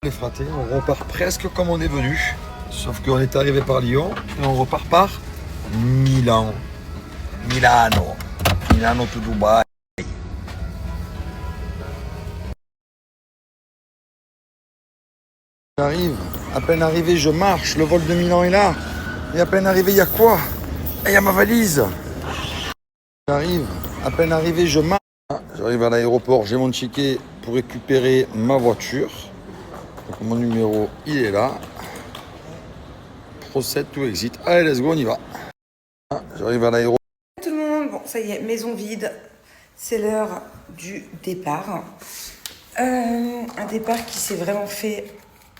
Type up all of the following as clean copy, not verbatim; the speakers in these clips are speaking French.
Les fratés, on repart presque comme on est venu, sauf qu'on est arrivé par Lyon et on repart par Milano to Dubaï. J'arrive, à peine arrivé, je marche, le vol de Milan est là. Et à peine arrivé, il y a quoi? Il y a ma valise. J'arrive, à peine arrivé, je marche. J'arrive à l'aéroport, j'ai mon ticket pour récupérer ma voiture. Donc mon numéro, il est là. Procède to exit. Allez, let's go, on y va. J'arrive à l'aéroport. Tout le monde, bon, ça y est, maison vide. C'est l'heure du départ. Un départ qui s'est vraiment fait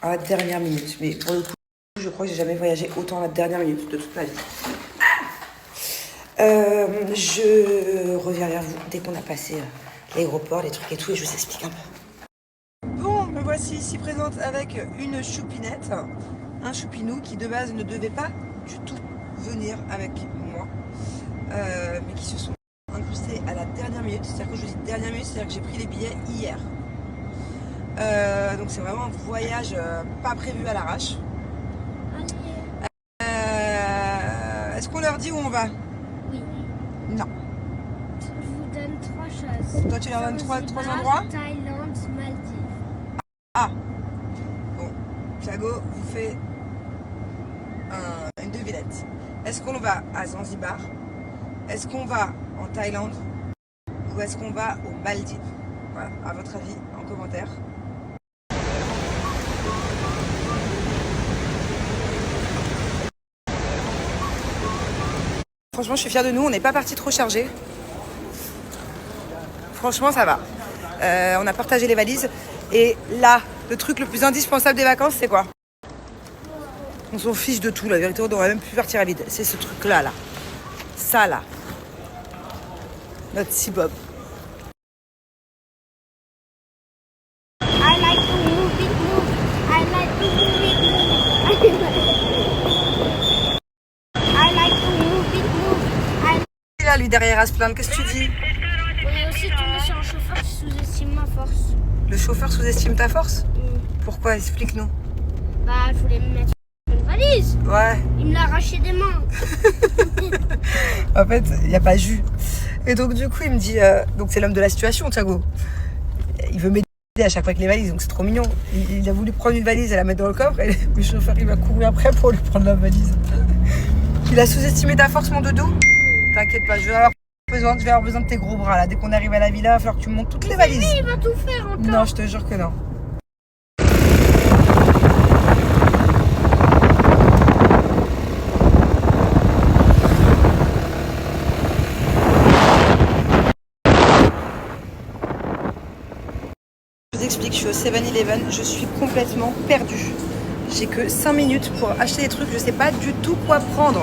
à la dernière minute. Mais pour le coup, je crois que j'ai jamais voyagé autant à la dernière minute de toute ma vie. Je reviens vers vous dès qu'on a passé l'aéroport, les trucs et tout, et je vous explique un peu. Bon, me voici ici présente avec une choupinette, un choupinou qui de base ne devait pas du tout venir avec moi, mais qui se sont incrustés à la dernière minute. C'est-à-dire que je dis dernière minute, c'est-à-dire que j'ai pris les billets hier. Donc c'est vraiment un voyage pas prévu à l'arrache. Est-ce qu'on leur dit où on va? Oui. Non. Je vous donne 3 choses. Toi tu leur donnes trois Zanzibar, endroits? Thaïlande, Maldives. Ah. Bon, Thiago vous fait une devinette. Est-ce qu'on va à Zanzibar? Est-ce qu'on va en Thaïlande? Ou est-ce qu'on va aux Maldives? Voilà, à votre avis, en commentaire. Franchement, je suis fière de nous. On n'est pas parti trop chargé. Franchement, ça va. On a partagé les valises. Et là, le truc le plus indispensable des vacances, c'est quoi? On s'en fiche de tout, la vérité. On aurait même pu partir à vide. C'est ce truc-là, là. Ça, là. Notre Cibob. I like to move it, move. I like to move it, move. I like to move it, move. Il est là, lui, derrière, à se plaindre. Qu'est-ce que tu dis? On est aussi tombé sur un chauffeur qui sous-estime ma force. Le chauffeur sous-estime ta force? Pourquoi? Explique-nous. Bah, je voulais me mettre une valise. Ouais. Il me l'a arraché des mains. En fait, il n'y a pas jus. Et donc, du coup, il me dit... donc, c'est l'homme de la situation, Thiago. Il veut m'aider à chaque fois avec les valises, donc c'est trop mignon. Il a voulu prendre une valise et la mettre dans le coffre, et le chauffeur, il va courir après pour lui prendre la valise. Il a sous-estimé ta force, mon doudou? T'inquiète pas, je vais avoir besoin de tes gros bras, là. Dès qu'on arrive à la villa, il va falloir que tu me montes toutes les valises. Lui, il va tout faire encore. Non, je te jure que non. Je vous explique, je suis au 7-Eleven, je suis complètement perdue. J'ai que 5 minutes pour acheter des trucs, je sais pas du tout quoi prendre.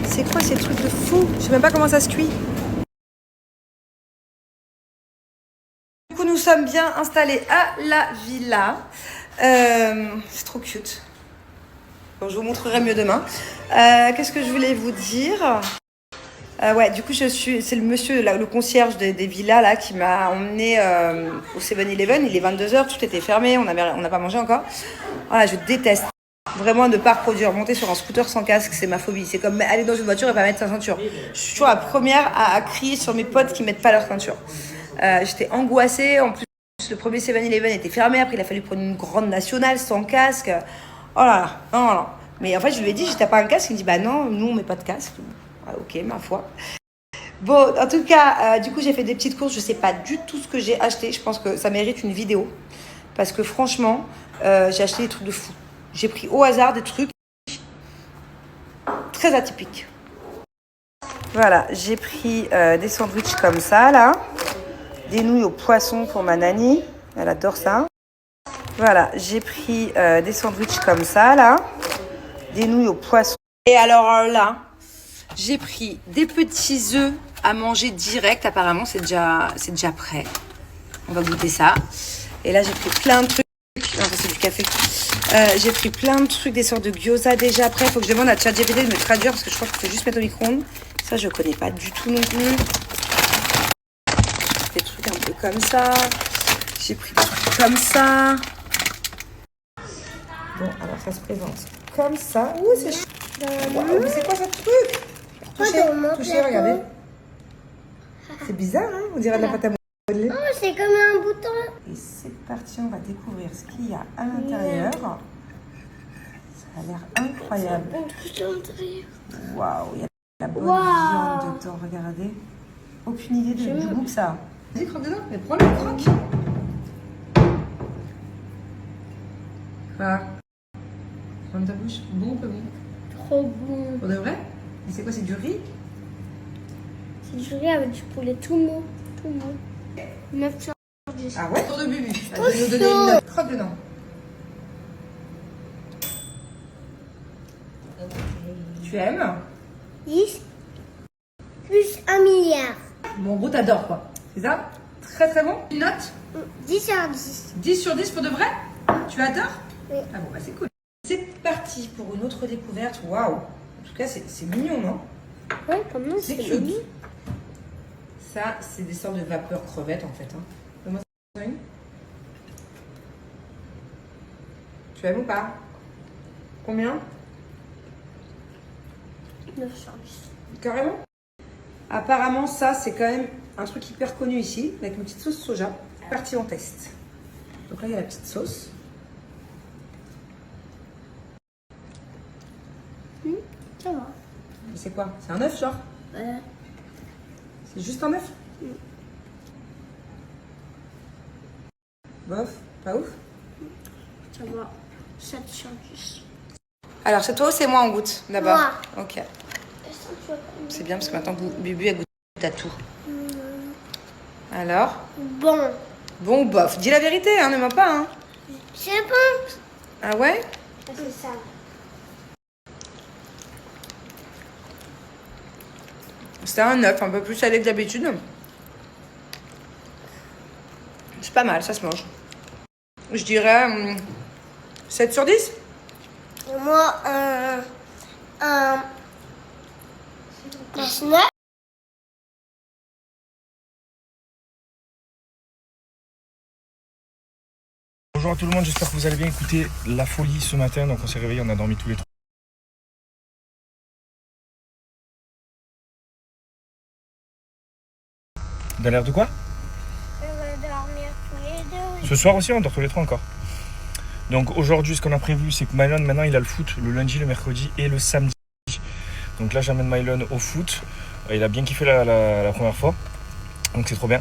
C'est quoi ces trucs de fou? Je sais même pas comment ça se cuit. Du coup, nous sommes bien installés à la villa. C'est trop cute. Bon, je vous montrerai mieux demain. Qu'est-ce que je voulais vous dire? Ouais, du coup, c'est le monsieur, là, le concierge des villas là, qui m'a emmené au 7-Eleven. Il est 22h, tout était fermé, on n'a pas mangé encore. Voilà, je déteste vraiment ne pas reproduire. Monter sur un scooter sans casque, c'est ma phobie. C'est comme aller dans une voiture et pas mettre sa ceinture. Je suis toujours la première à crier sur mes potes qui mettent pas leur ceinture. J'étais angoissée. En plus, le premier 7-Eleven était fermé. Après, il a fallu prendre une grande nationale sans casque. Oh là là, non, non, non. Mais en fait, je lui ai dit, t'as pas un casque? Il me dit, bah non, nous, on met pas de casque. Ah, ok, ma foi. Bon, en tout cas, du coup, j'ai fait des petites courses. Je sais pas du tout ce que j'ai acheté. Je pense que ça mérite une vidéo. Parce que franchement, j'ai acheté des trucs de fou. J'ai pris au hasard des trucs très atypiques. Voilà, j'ai pris des sandwichs comme ça, là. Des nouilles au poisson pour ma nanny. Elle adore ça. Voilà, j'ai pris des sandwichs comme ça, là. Des nouilles au poisson. Et alors là, j'ai pris des petits œufs à manger direct. Apparemment, c'est déjà prêt. On va goûter ça. Et là, j'ai pris plein de trucs. Non, ça, c'est du café. J'ai pris plein de trucs, des sortes de gyoza déjà prêts. Il faut que je demande à ChatGPT de me traduire parce que je crois qu'il faut juste mettre au micro-ondes. Ça, je connais pas du tout non plus. Des trucs un peu comme ça. J'ai pris des trucs comme ça. Bon, alors ça se présente comme ça. Ouh, c'est chou. Waouh, mais c'est quoi ce truc? Touchez, regardez. C'est bizarre, hein? On dirait de la pâte à modeler. Oh, c'est comme un bouton. Et c'est parti, on va découvrir ce qu'il y a à l'intérieur. Ça a l'air incroyable. Waouh, il y a la bonne viande dedans, regardez. Aucune idée du goût que ça a. Vas-y, croque dedans, mais prends le croque. Ah. Prends ta bouche. Bon ou pas bon? Trop bon. Pour de vrai? Et c'est quoi, c'est du riz? C'est du riz avec du poulet tout mou. 9 sur 10. Ah ouais? Tour de Bubu. Vas-y, nous donner une note. Croque dedans. Tu aimes? 10 plus 1 milliard. Bon, en gros, t'adores quoi. C'est ça? Très très bon. Une note? 10 sur 10. 10 sur 10 pour de vrai? Tu adores? Oui. Ah bon, bah c'est cool. C'est parti pour une autre découverte. Waouh! En tout cas, c'est mignon, non? Ouais, comme nous, C'est c'est cute. mignon. Ça, c'est des sortes de vapeur crevettes en fait. Hein. Donne-moi ça une. Tu aimes ou pas? Combien? 9 sur 10. Carrément? Apparemment, ça, c'est quand même un truc hyper connu ici, avec une petite sauce soja. Parti en test. Donc là, il y a la petite sauce. Ça va. C'est quoi? C'est un œuf, genre? Ouais. C'est juste un œuf? Bof, pas ouf? Ça va. 7 sur 10. Alors, c'est toi ou c'est moi en goûte d'abord? Moi. Ok. C'est bien parce que maintenant, Bubu a goûté à tout. Alors? Bon. Bon ou bof? Dis la vérité, hein, ne mens pas, hein. C'est bon. Ah ouais? C'est ça. C'était un œuf un peu plus salé que d'habitude. C'est pas mal, ça se mange. Je dirais 7 sur 10. Et moi, un 9. Bonjour à tout le monde, j'espère que vous allez bien. Écoutez, la folie ce matin, donc on s'est réveillés, on a dormi tous les trois. Dans l'air de quoi? On va dormir tous les deux. Ce soir aussi, on dort tous les trois encore. Donc aujourd'hui, ce qu'on a prévu, c'est que Mylon, maintenant, il a le foot le lundi, le mercredi et le samedi. Donc là, j'amène Mylon au foot. Il a bien kiffé la première fois, donc c'est trop bien.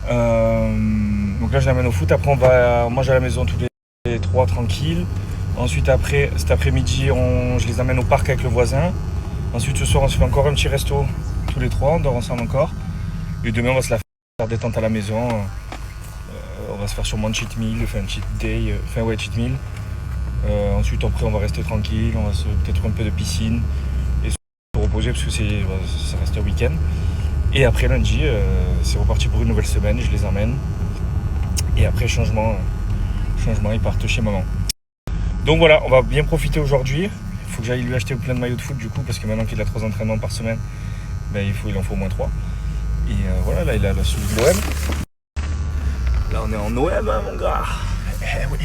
Donc là, je l'amène au foot. Après, on va manger à la maison tous les trois tranquilles. Ensuite, après, cet après-midi, je les amène au parc avec le voisin. Ensuite, ce soir, on se fait encore un petit resto tous les trois. On dort ensemble encore. Et demain, on va se la faire détente à la maison. On va se faire sûrement un cheat meal, enfin un cheat day, cheat meal. Ensuite, après, on va rester tranquille. On va peut-être un peu de piscine et se reposer parce que ça reste un week-end. Et après lundi, c'est reparti pour une nouvelle semaine, je les emmène. Et après, changement, ils partent chez maman. Donc voilà, on va bien profiter aujourd'hui. Il faut que j'aille lui acheter plein de maillots de foot du coup, parce que maintenant qu'il a 3 entraînements par semaine, ben, il en faut au moins 3. Et voilà, là il a celui de l'OM. Là on est en OM, hein, mon gars. Eh oui.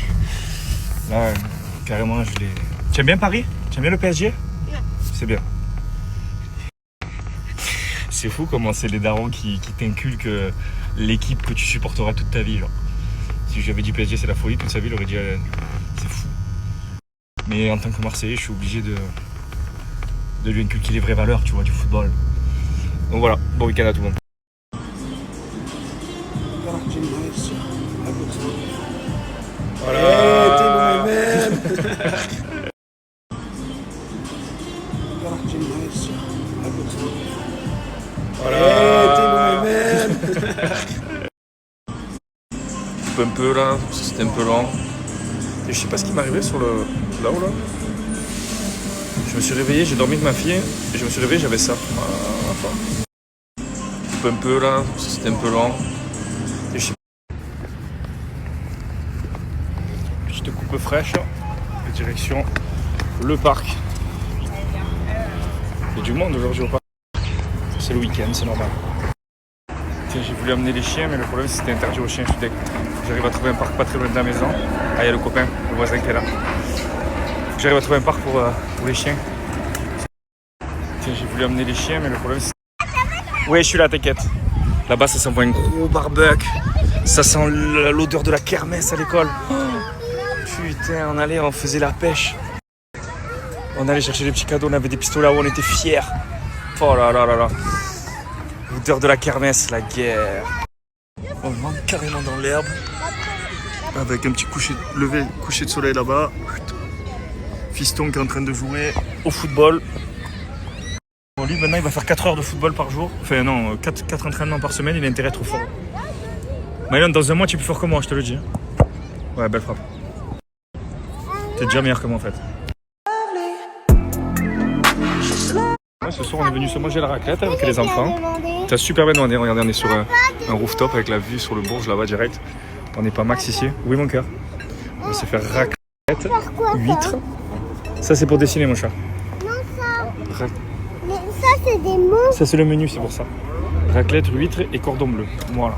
Là, carrément, je l'ai... Tu aimes bien Paris? Tu aimes bien le PSG? Non. C'est bien. C'est fou comment c'est les darons qui t'inculquent l'équipe que tu supporteras toute ta vie. Genre. Si j'avais dit PSG c'est la folie, toute sa vie il aurait dit c'est fou. Mais en tant que Marseillais, je suis obligé de lui inculquer les vraies valeurs, tu vois, du football. Donc voilà, bon week-end à tout le monde. Un peu là, c'était un peu lent. Et je sais pas ce qui m'est arrivé sur le là-haut là. Je me suis réveillé, j'ai dormi avec ma fille et je me suis réveillé, j'avais ça. Un peu là, c'était un peu lent. Et je sais pas. Petite coupe fraîche, direction le parc. Il y a du monde aujourd'hui au parc. C'est le week-end, c'est normal. J'ai voulu amener les chiens, mais le problème c'était interdit aux chiens. J'arrive à trouver un parc pas très loin de la maison. Ah, il y a le copain, le voisin qui est là. J'arrive à trouver un parc pour les chiens. Tiens, j'ai voulu amener les chiens, mais le problème c'est... Ouais, je suis là, t'inquiète. Là-bas, ça sent un gros barbecue. Ça sent l'odeur de la kermesse à l'école. Oh, putain, on faisait la pêche. On allait chercher des petits cadeaux, on avait des pistolets où on était fiers. Oh là là là là. L'odeur de la kermesse, la guerre. On monte carrément dans l'herbe. Avec un petit coucher de soleil là-bas. Fiston qui est en train de jouer au football. Bon, lui, maintenant, il va faire 4 heures de football par jour. Enfin, non, 4 entraînements par semaine, il a intérêt à être trop fort. Mylan, dans un mois, tu es plus fort que moi, je te le dis. Ouais, belle frappe. T'es déjà meilleur que moi, en fait. Ouais, ce soir, on est venu se manger la raclette avec les enfants. T'as super bien demandé. Regardez, on est sur un rooftop avec la vue sur le Bourges, là-bas, direct. On n'est pas max ici. Oui, mon cœur. On va se faire raclette, huîtres. Ça, c'est pour dessiner, mon chat. Non, ça. Mais ça, c'est des mots. Ça, c'est le menu, c'est pour ça. Raclette, huîtres et cordon bleu. Voilà.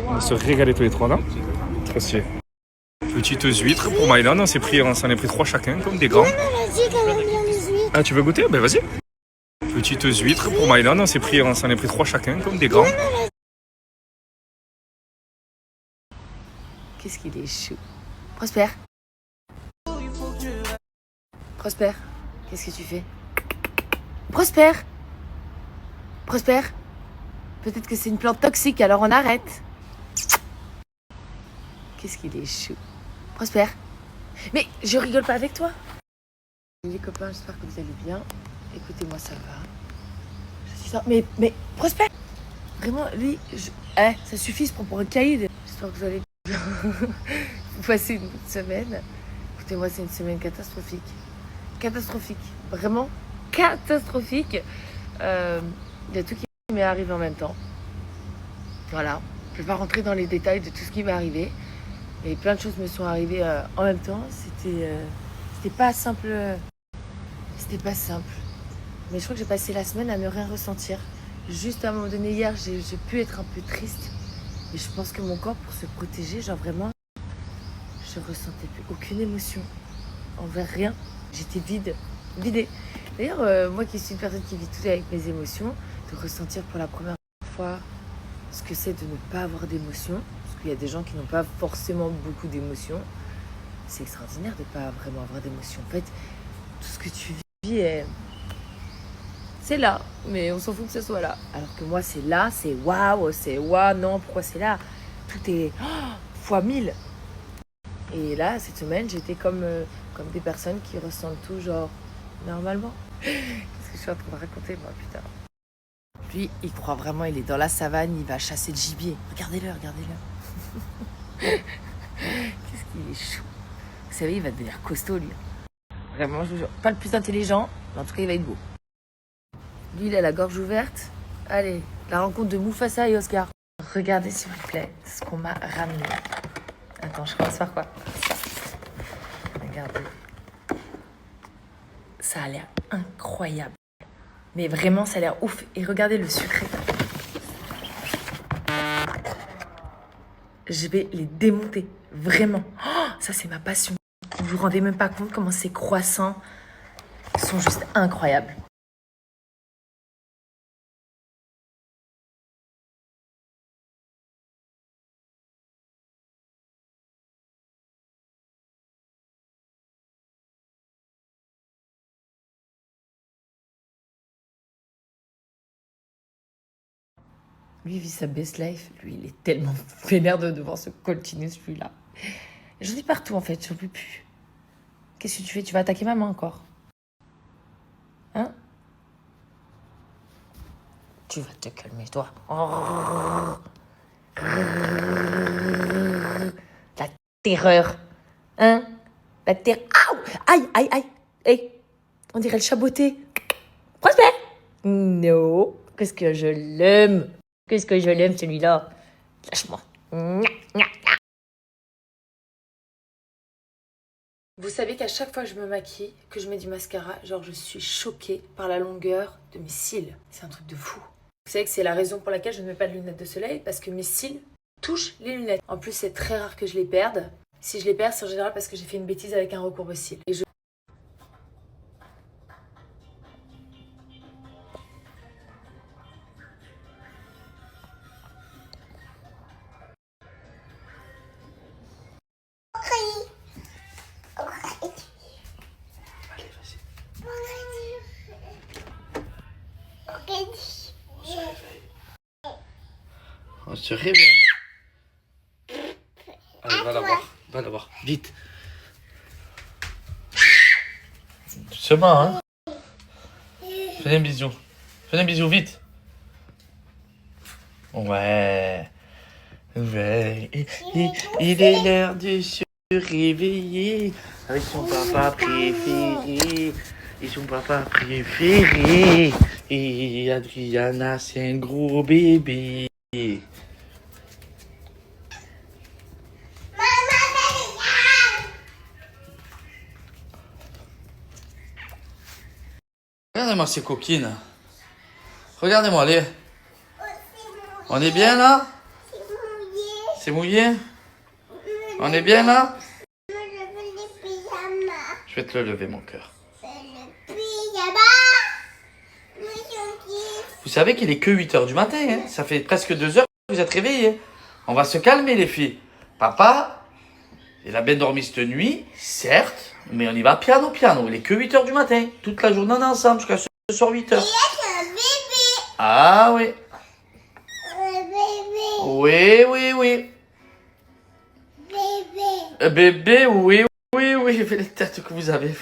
On va se régaler tous les trois, là. Trop stylé. Petites huîtres pour Mylan. On s'en a pris 3 chacun, comme des grands. Elle a dit qu'elle aime bien les huîtres. Ah, tu veux goûter? Ben, vas-y. Petites huîtres pour Mylan. On s'en a pris 3 chacun, comme des grands. Qu'est-ce qu'il est chou. Prosper. Prosper, qu'est-ce que tu fais? Prosper. Prosper. Peut-être que c'est une plante toxique, alors on arrête. Qu'est-ce qu'il est chou. Prosper. Mais je rigole pas avec toi. Les copains, j'espère que vous allez bien. Écoutez-moi, ça va. Je suis sortie. Mais Prosper. Vraiment, lui, ça suffit, pour un caïd. J'espère que vous allez bien. Vous passez une bonne semaine. Écoutez-moi, c'est une semaine catastrophique. Catastrophique. Vraiment catastrophique. Il y a tout qui m'est arrivé en même temps. Voilà. Je ne vais pas rentrer dans les détails de tout ce qui m'est arrivé. Mais plein de choses me sont arrivées en même temps. C'était pas simple. C'était pas simple. Mais je crois que j'ai passé la semaine à ne rien ressentir. Juste à un moment donné, hier, j'ai pu être un peu triste. Et je pense que mon corps, pour se protéger, genre vraiment, je ressentais plus aucune émotion envers rien. J'étais vidée. D'ailleurs, moi qui suis une personne qui vit tout avec mes émotions, de ressentir pour la première fois ce que c'est de ne pas avoir d'émotions, parce qu'il y a des gens qui n'ont pas forcément beaucoup d'émotions, c'est extraordinaire de ne pas vraiment avoir d'émotions. En fait, tout ce que tu vis, c'est là, mais on s'en fout que ce soit là. Alors que moi, c'est là, c'est waouh, non, pourquoi c'est là? Tout est fois 1000. Et là, cette semaine, j'étais comme des personnes qui ressentent tout, genre, normalement. Qu'est-ce que je suis en train de raconter, moi, putain. Lui, il croit vraiment, il est dans la savane, il va chasser le gibier. Regardez-le. Qu'est-ce qu'il est chou. Vous savez, il va devenir costaud, lui. Vraiment, je vous jure. Pas le plus intelligent, mais en tout cas, il va être beau. Lui, il a la gorge ouverte. Allez, la rencontre de Mufasa et Oscar. Regardez, s'il vous plaît, ce qu'on m'a ramené. Attends, je commence par quoi? Ça. Regardez. Ça a l'air incroyable. Mais vraiment, ça a l'air ouf. Et regardez le sucré. Je vais les démonter. Vraiment. Oh, ça, c'est ma passion. Vous vous rendez même pas compte comment ces croissants sont juste incroyables. Lui, il vit sa best life. Lui, il est tellement vénère de devoir se coltiner celui-là. J'en ai partout, en fait. J'en peux plus. Qu'est-ce que tu fais? Tu vas attaquer ma main encore? Hein? Tu vas te calmer, toi. La terreur. Hein? La terreur. Aïe! Hey, on dirait le chaboté. Prosper! Non. Qu'est-ce que je l'aime. Qu'est-ce que je l'aime, celui-là. Lâche-moi. Vous savez qu'à chaque fois que je me maquille, que je mets du mascara, genre je suis choquée par la longueur de mes cils. C'est un truc de fou. Vous savez que c'est la raison pour laquelle je ne mets pas de lunettes de soleil, parce que mes cils touchent les lunettes. En plus, c'est très rare que je les perde. Si je les perds, c'est en général parce que j'ai fait une bêtise avec un recourbe-cils. Et se réveille. Allez, va la voir. Va la voir. Vite. Doucement, hein. Fais un bisou. Fais un bisou, vite. Ouais. Ouais. Il est l'heure de se réveiller avec son papa préféré. Et son papa préféré. Et Adriana, c'est un gros bébé. Regardez-moi ces coquines. Regardez-moi, allez. On est bien là? C'est mouillé? On est bien là? Je vais te le lever, mon cœur. Vous savez qu'il est que 8h du matin, hein? Ça fait presque 2 heures que vous êtes réveillés. On va se calmer, les filles. Papa, il a bien dormi cette nuit, certes, mais on y va piano. Il est que 8h du matin. Toute la journée, on est ensemble jusqu'à ce soir 8h. Ah oui. Oui. Bébé, oui. Les têtes que vous avez.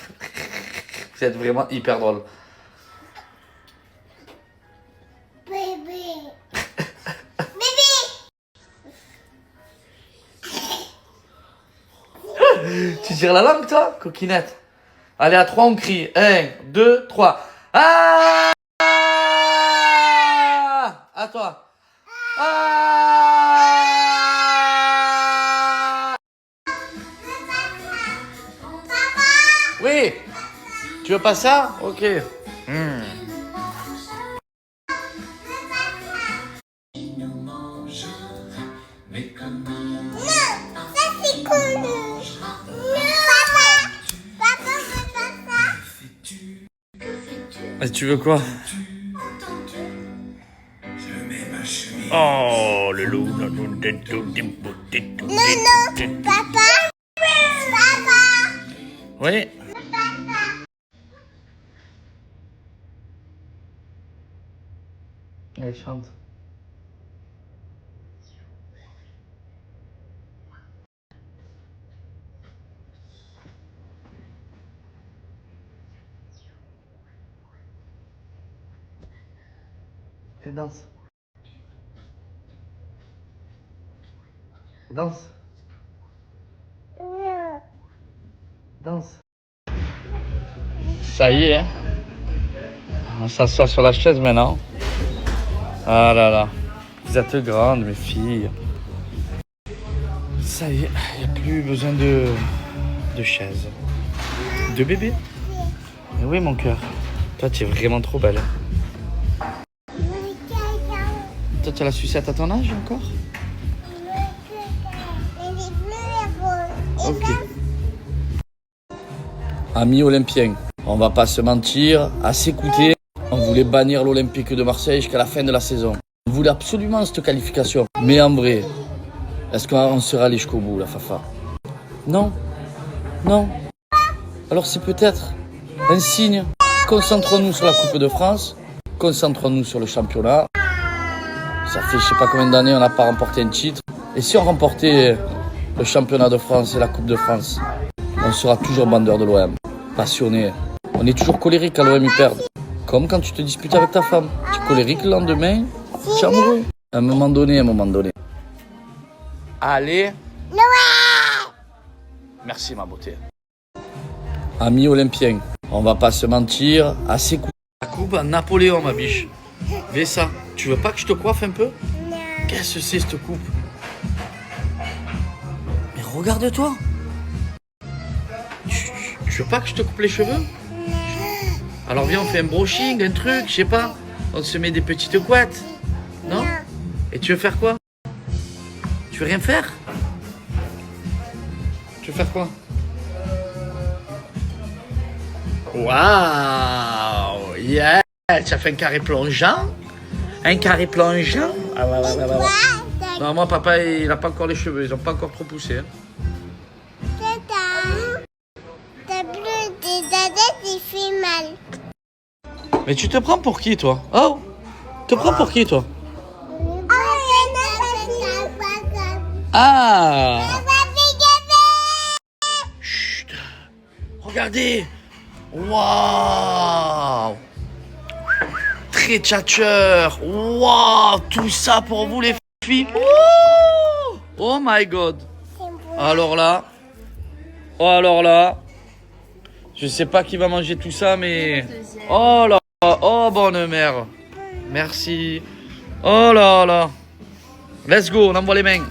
Vous êtes vraiment hyper drôle. Tu tires la langue, toi, coquinette? Allez, à 3, on crie. 1, 2, 3. Ah! À toi. Ah! Oui. Tu veux pas ça? Ok. Et tu veux quoi? Oh, le loup. Non, papa. Oui. Allez, chante. Et danse. Danse. Danse. Ça y est, hein? On s'assoit sur la chaise maintenant. Ah là là. Vous êtes grandes, mes filles. Ça y est, il n'y a plus besoin de chaise. De bébé. Mais oui, mon cœur. Toi, tu es vraiment trop belle. Toi, tu as la sucette à ton âge encore? Ok. Amis olympiens, on va pas se mentir, à s'écouter, on voulait bannir l'Olympique de Marseille jusqu'à la fin de la saison. On voulait absolument cette qualification. Mais en vrai, est-ce qu'on sera allé jusqu'au bout, la Fafa? Non. Alors c'est peut-être un signe. Concentrons-nous sur la Coupe de France, concentrons-nous sur le championnat. Ça fait je sais pas combien d'années on n'a pas remporté un titre. Et si on remportait le championnat de France et la Coupe de France, on sera toujours bandeur de l'OM, passionné. On est toujours colérique à l'OM y perdre. Comme quand tu te disputes avec ta femme. Tu es colérique le lendemain, tu es amoureux. À un moment donné. Allez. Merci ma beauté. Amis olympiens, on va pas se mentir, à s'écouter. La coupe à Napoléon, ma biche. Vessa, tu veux pas que je te coiffe un peu? Non. Qu'est-ce que c'est cette coupe? Mais regarde-toi. Tu veux pas que je te coupe les cheveux? Alors viens, on fait un brushing, un truc, je sais pas. On se met des petites couettes. Non? Et tu veux faire quoi? Tu veux rien faire? Tu veux faire quoi? Waouh! Yeah! Tu as fait un carré plongeant? Un carré plongeant? Ah ouais. Non, moi, papa, il a pas encore les cheveux. Ils ont pas encore trop poussé. Hein. T'as plus des dadettes, il fait mal. Mais tu te prends pour qui, toi? Oh! Tu te prends pour qui, toi? Oh, Ah! Chut! Regardez! Waouh! Très tchatcheur! Waouh! Tout ça pour vous les filles! Oh, oh my god! Alors là, je sais pas qui va manger tout ça, mais oh là, oh bonne mère, merci. Oh là là, let's go, on envoie les mains.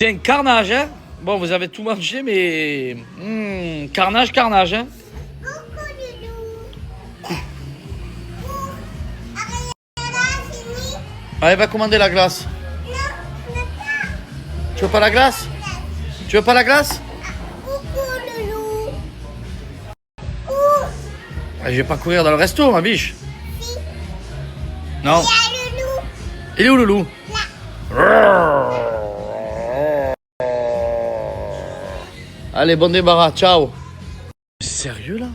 C'est un carnage, hein. Bon, vous avez tout mangé, mais carnage, hein. Allez, va commander la glace. Tu veux pas la glace? Tu veux pas la glace? Je vais pas courir dans le resto, ma biche. Non. Il est où le loup? Allez, bon débarras, ciao. Sérieux là?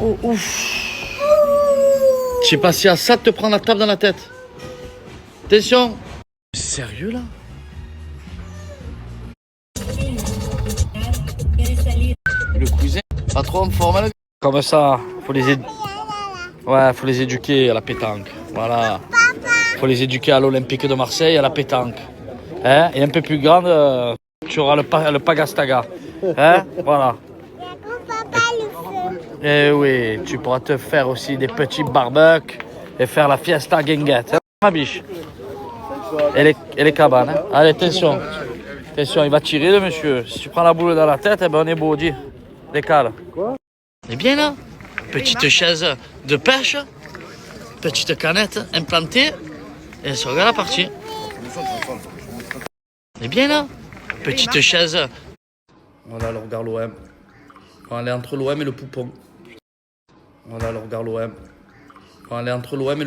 Oh, ouf. Je sais pas si à ça de te prendre la table dans la tête. Attention. Sérieux là? Le cousin, pas trop en forme. Là. Comme ça, faut les faut les éduquer à la pétanque. Voilà. Faut les éduquer à l'Olympique de Marseille, à la pétanque. Hein? Et un peu plus grande, tu auras le Pagastaga. Hein? Voilà. Et oui, tu pourras te faire aussi des petits barbecues et faire la fiesta guinguette. Hein, ma biche? Et les cabanes. Hein? Allez, attention. Attention, il va tirer le monsieur. Si tu prends la boule dans la tête, eh ben on est beau, dis. Décale. Quoi? On est bien là? Petite chaise de pêche. Petite canette implantée. Et ça regarde la partie. On est bien là? Petite chaise. Voilà, le regard l'OM. On va aller entre l'OM et le poupon. Voilà, le regard l'OM. On va aller entre l'OM et le